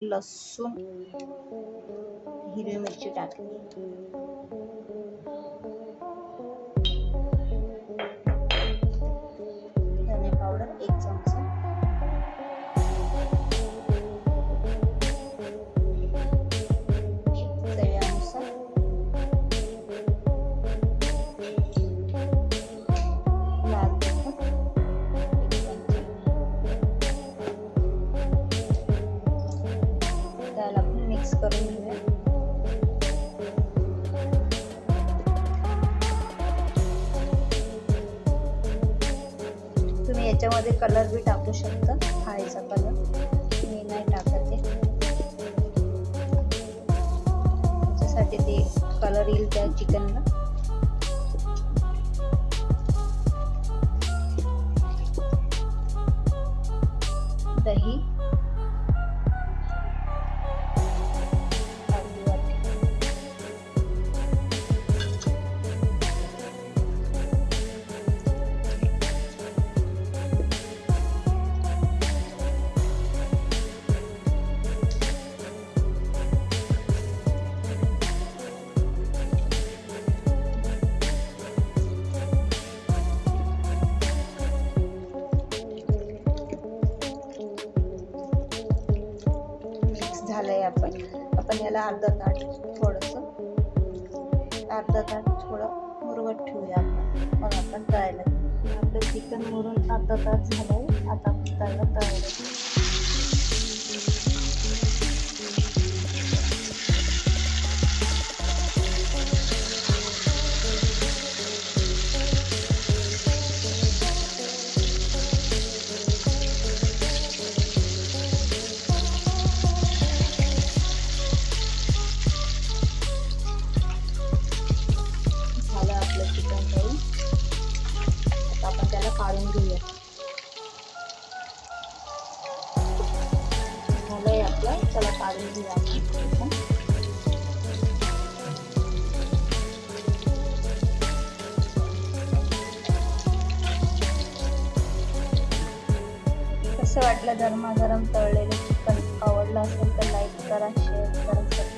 लसूण, हिरवी मिरची टाकली, धने पावडर 1 चमचा, चवीनुसार, लाल तिखट 1 चमचा, त्याला आपण मिक्स करून घेऊया. तुम्ही याच्यामध्ये कलर भी टाकू शकता, हळदीचा कलर मी नाही टाकत आहे, त्याच्यासाठी ते कलर येईल त्या चिकनला. दही अर्धी वाटी, झालंय. आपण याला अर्धा ताट थोडं मुरवत ठेवूया आपण. मग आपण तळायला घेऊ. आपलं चिकन मुरून अर्धा तास झालंय. आता आपण त्याला तळायला घेऊ. चिकन तळून आता आपण त्याला काढून घेऊया. झालंय आपलं, त्याला काढून घेऊया आपण. कसं वाटलं गरमागरम तळलेलं चिकन? आवडलं असेल तर लाईक करा, शेअर करा.